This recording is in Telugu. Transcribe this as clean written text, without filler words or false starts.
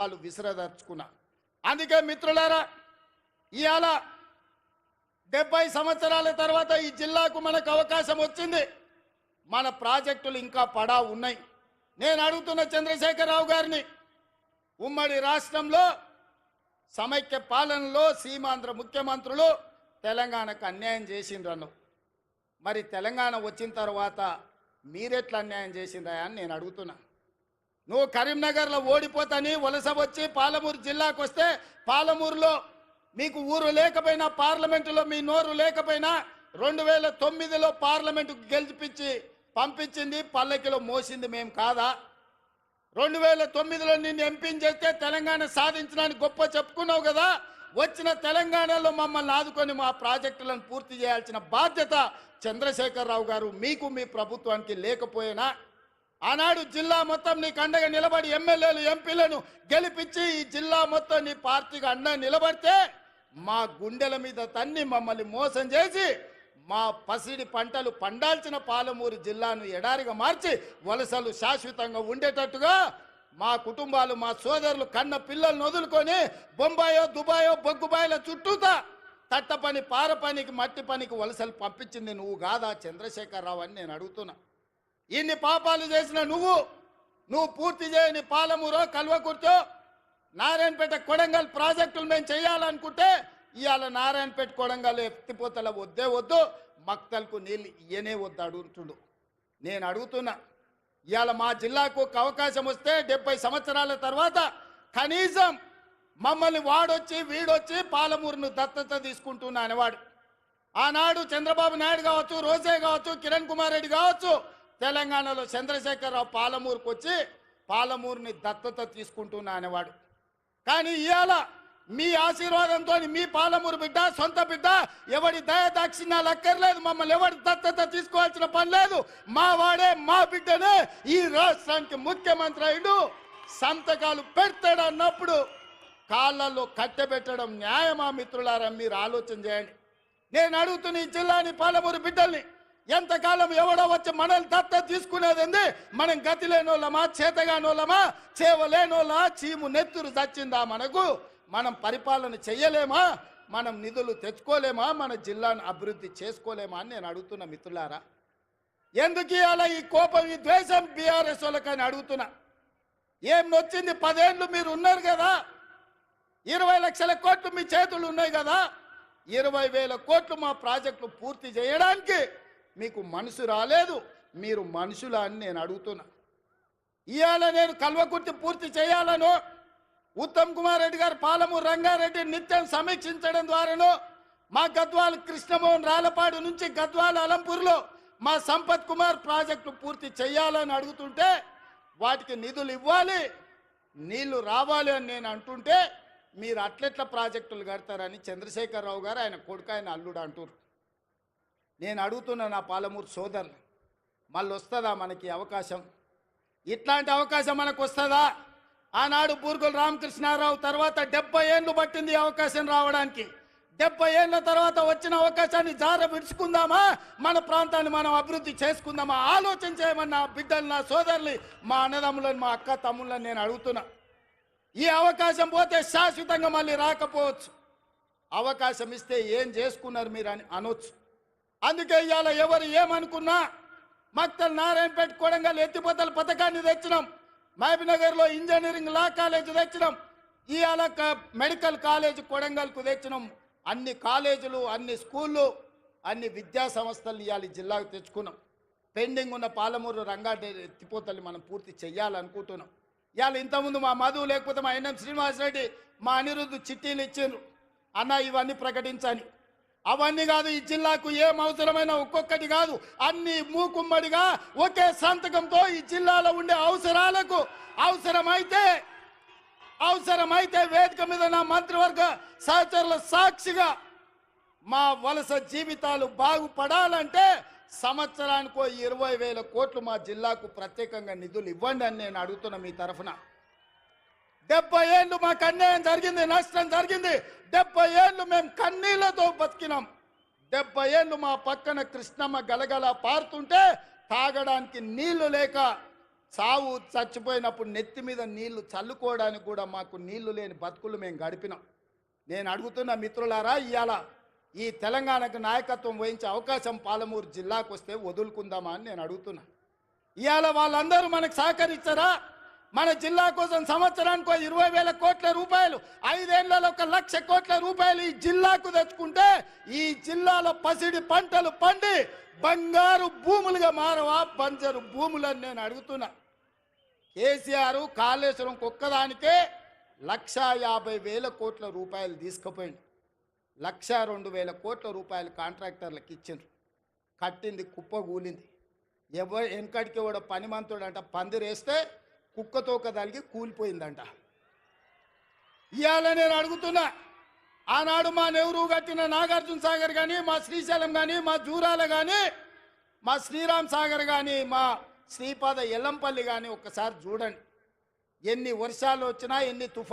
వాళ్ళు విసిరదర్చుకున్నా. అందుకే మిత్రులారా, ఇవాళ 70 సంవత్సరాల తర్వాత ఈ జిల్లాకు మనకు అవకాశం వచ్చింది. మన ప్రాజెక్టులు ఇంకా పడా ఉన్నాయి. నేను అడుగుతున్న చంద్రశేఖరరావు గారిని, ఉమ్మడి రాష్ట్రంలో సమైక్య పాలనలో సీమాంధ్ర ముఖ్యమంత్రులు తెలంగాణకు అన్యాయం చేసిండ్రను. మరి తెలంగాణ వచ్చిన తర్వాత మీరెట్లా అన్యాయం చేసిండ్రా అని నేను అడుగుతున్నా. నువ్వు కరీంనగర్లో ఓడిపోతాని వలస వచ్చి పాలమూరు జిల్లాకు వస్తే, పాలమూరులో మీకు ఊరు లేకపోయినా, పార్లమెంటులో మీ నోరు లేకపోయినా 2009లో పార్లమెంటుకు గెలిపించి పంపించింది, పల్లకిలో మోసింది మేము కాదా? 2009లో నిన్ను ఎంపీని చేస్తే తెలంగాణ సాధించడానికి గొప్ప చెప్పుకున్నావు కదా. వచ్చిన తెలంగాణలో మమ్మల్ని ఆదుకొని మా ప్రాజెక్టులను పూర్తి చేయాల్సిన బాధ్యత చంద్రశేఖరరావు గారు మీకు మీ ప్రభుత్వానికి లేకపోయినా, ఆనాడు జిల్లా మొత్తం నీకు అండగా నిలబడి ఎమ్మెల్యేలు ఎంపీలను గెలిపించి ఈ జిల్లా మొత్తం నీ పార్టీకి అండగా నిలబడితే మా గుండెల మీద తన్ని మమ్మల్ని మోసం చేసి మా పసిడి పంటలు పండాల్సిన పాలమూరు జిల్లాను ఎడారిగా మార్చి వలసలు శాశ్వతంగా ఉండేటట్టుగా మా కుటుంబాలు, మా సోదరులు కన్న పిల్లలను వదులుకొని బొంబాయో దుబాయో బొగ్గుబాయిల చుట్టూతా తట్ట పని, పార పనికి, మట్టి పనికి వలసలు పంపించింది నువ్వు కాదా చంద్రశేఖరరావు అని నేను అడుగుతున్నా. ఇన్ని పాపాలు చేసిన నువ్వు పూర్తి చేయని పాలమూరో, కల్వకుర్తో, నారాయణపేట, కొడంగల్ ప్రాజెక్టులు మేము చేయాలనుకుంటే ఇవాళ నారాయణపేట, కొడంగల్ ఎత్తిపోతల వద్దే వద్దు, మక్తల్కు నీళ్ళు ఇయ్యనే వద్దు అడుగుతుండు. నేను అడుగుతున్నా, ఇవాళ మా జిల్లాకు అవకాశం వస్తే 70 సంవత్సరాల తర్వాత కనీసం మమ్మల్ని వాడొచ్చి వీడొచ్చి పాలమూరును దత్తత తీసుకుంటున్నా అనేవాడు. ఆనాడు చంద్రబాబు నాయుడు కావచ్చు, రోజే కావచ్చు, కిరణ్ కుమార్ రెడ్డి కావచ్చు, తెలంగాణలో చంద్రశేఖరరావు పాలమూరుకు వచ్చి పాలమూరుని దత్తత తీసుకుంటున్నా అనేవాడు. కానీ ఇవాళ మీ ఆశీర్వాదంతో మీ పాలమూరు బిడ్డ, సొంత బిడ్డ, ఎవడి దయదాక్షిణ్యాలు అక్కర్లేదు, మమ్మల్ని ఎవరి దత్తత తీసుకోవాల్సిన పని లేదు, మా వాడే మా బిడ్డనే ఈ రాష్ట్రానికి ముఖ్యమంత్రి అయ్యాడు, సంతకాలు పెడతాడు అన్నప్పుడు కాళ్ళల్లో కట్టెబెట్టడం న్యాయమా? మిత్రులారా, మీరు ఆలోచన చేయండి. నేను అడుగుతున్న ఈ జిల్లాని, పాలమూరు బిడ్డల్ని, ఎంతకాలం ఎవడో వచ్చి మనల్ని దత్తత తీసుకునేది ఉంది? మనం గతి లేనోళ్ళమా, చేతగానోళ్ళమా, చేవలేనోళ్ళా, చీము నెత్తురు చచ్చిందా మనకు? మనం పరిపాలన చెయ్యలేమా? మనం నిధులు తెచ్చుకోలేమా? మన జిల్లాను అభివృద్ధి చేసుకోలేమా అని నేను అడుగుతున్నా. మిత్రులారా, ఎందుకు ఇవాళ ఈ కోపం, ఈ ద్వేషం బీఆర్ఎస్ వాళ్ళకని అడుగుతున్నా. ఏం నొచ్చింది? 10 ఏళ్ళు మీరు ఉన్నారు కదా, 20 లక్షల కోట్లు మీ చేతులు ఉన్నాయి కదా, 20,000 కోట్లు మా ప్రాజెక్టులు పూర్తి చేయడానికి మీకు మనసు రాలేదు. మీరు మనుషులా అని నేను అడుగుతున్నా. ఇవాళ నేను కల్వకుర్తి పూర్తి చేయాలను ఉత్తమ్ కుమార్ రెడ్డి గారు పాలమూరు రంగారెడ్డి నిత్యం సమీక్షించడం ద్వారాను, మా గద్వాల కృష్ణమోహన్ రాలపాడు నుంచి గద్వాల అలంపూర్లో మా సంపత్ కుమార్ ప్రాజెక్టు పూర్తి చేయాలని అడుగుతుంటే వాటికి నిధులు ఇవ్వాలి, నీళ్లు రావాలి అని నేను అంటుంటే మీరు అట్లెట్ల ప్రాజెక్టులు కడతారని చంద్రశేఖరరావు గారు, ఆయన కొడుకు, ఆయన అల్లుడు అంటారు. నేను అడుగుతున్నా నా పాలమూరు సోదరులు, మళ్ళీ వస్తుందా మనకి అవకాశం? ఇట్లాంటి అవకాశం మనకు వస్తుందా? ఆనాడు బూర్గుల రామకృష్ణారావు తర్వాత 70 ఏళ్ళు పట్టింది అవకాశం రావడానికి. 70 ఏళ్ళ తర్వాత వచ్చిన అవకాశాన్ని జార విడుచుకుందామా? మన ప్రాంతాన్ని మనం అభివృద్ధి చేసుకుందామా? ఆలోచన చేయమని నా బిడ్డలు, నా సోదరులు, మా అన్నదమ్ములను, మా అక్క తమ్ముళ్ళని నేను అడుగుతున్నా. ఈ అవకాశం పోతే శాశ్వతంగా మళ్ళీ రాకపోవచ్చు. అవకాశం ఇస్తే ఏం చేసుకున్నారు మీరు అని అనొచ్చు. అందుకే ఇవాళ ఎవరు ఏమనుకున్నా మక్తల్, నారాయణపేట, కొడంగల్ ఎత్తిపోతల పథకాన్ని తెచ్చినాం, మహబూబ్నగర్లో ఇంజనీరింగ్ లా కాలేజ్ తెచ్చినాం, ఇవాళ మెడికల్ కాలేజ్ కొడంగల్కు తెచ్చినాం. అన్ని కాలేజీలు, అన్ని స్కూళ్ళు, అన్ని విద్యా సంస్థలు ఇవాళ జిల్లాకు తెచ్చుకున్నాం. పెండింగ్ ఉన్న పాలమూరు రంగారెడ్డి ఎత్తిపోతల్ని మనం పూర్తి చేయాలనుకుంటున్నాం. ఇవాళ ఇంతకుముందు మా మధు, లేకపోతే మా ఎన్ఎం శ్రీనివాసరెడ్డి, మా అనిరుద్ధు చిట్టీలు ఇచ్చిండ్రు, అన్న ఇవన్నీ ప్రకటించని. అవన్నీ కాదు, ఈ జిల్లాకు ఏం అవసరమైన ఒక్కొక్కటి కాదు, అన్ని మూకుమ్మడిగా ఒకే సంతకంతో ఈ జిల్లాలో ఉండే అవసరాలకు అవసరమైతే వేదిక మీద నా మంత్రివర్గ సహచరుల సాక్షిగా మా వలస జీవితాలు బాగుపడాలంటే సంవత్సరానికో 20,000 కోట్లు మా జిల్లాకు ప్రత్యేకంగా నిధులు ఇవ్వండి అని నేను అడుగుతున్నా మీ తరఫున. 70 ఏళ్ళు మాకు అన్యాయం జరిగింది, నష్టం జరిగింది. 70 ఏళ్ళు మేము కన్నీళ్లతో బతికినాం. 70 ఏళ్ళు మా పక్కన కృష్ణమ్మ గలగల పారుతుంటే తాగడానికి నీళ్లు లేక సావు చచ్చిపోయినప్పుడు నెత్తి మీద నీళ్లు చల్లుకోవడానికి కూడా మాకు నీళ్లు లేని బతుకులు మేము గడిపినాం. నేను అడుగుతున్న మిత్రులారా, ఇవాళ ఈ తెలంగాణకు నాయకత్వం వహించే అవకాశం పాలమూరు జిల్లాకు వస్తే వదులుకుందామా అని నేను అడుగుతున్నా. ఇవాళ వాళ్ళందరూ మనకు సహకరించారా? మన జిల్లా కోసం సంవత్సరానికి 20,000 కోట్ల రూపాయలు, 5 ఏళ్లలో 1,00,000 కోట్ల రూపాయలు ఈ జిల్లాకు తెచ్చుకుంటే ఈ జిల్లాలో పసిడి పంటలు పండి బంగారు భూములుగా మారవా బంజరు భూములని నేను అడుగుతున్నా. కేసీఆర్ కాళేశ్వరం ఒక్కదానికే 1,50,000 కోట్ల రూపాయలు తీసుకుపోయింది. 1,02,000 కోట్ల రూపాయలు కాంట్రాక్టర్లకు ఇచ్చిండ్రు. కట్టింది కుప్పగూలింది. ఎవరు వెనకడికి కూడా పనిమంతుడు అంట పందిరేస్తే కుక్కతోక తలిగి కూలిపోయిందంట. ఇవాళ నేను అడుగుతున్నా, ఆనాడు మా నెహ్రూ కట్టిన నాగార్జున సాగర్ కానీ, మా శ్రీశైలం కానీ, మా జూరాల కానీ, మా శ్రీరామ్ సాగర్ కానీ, మా శ్రీపాద ఎల్లంపల్లి కానీ ఒక్కసారి చూడండి. ఎన్ని వర్షాలు వచ్చినా, ఎన్ని తుఫాను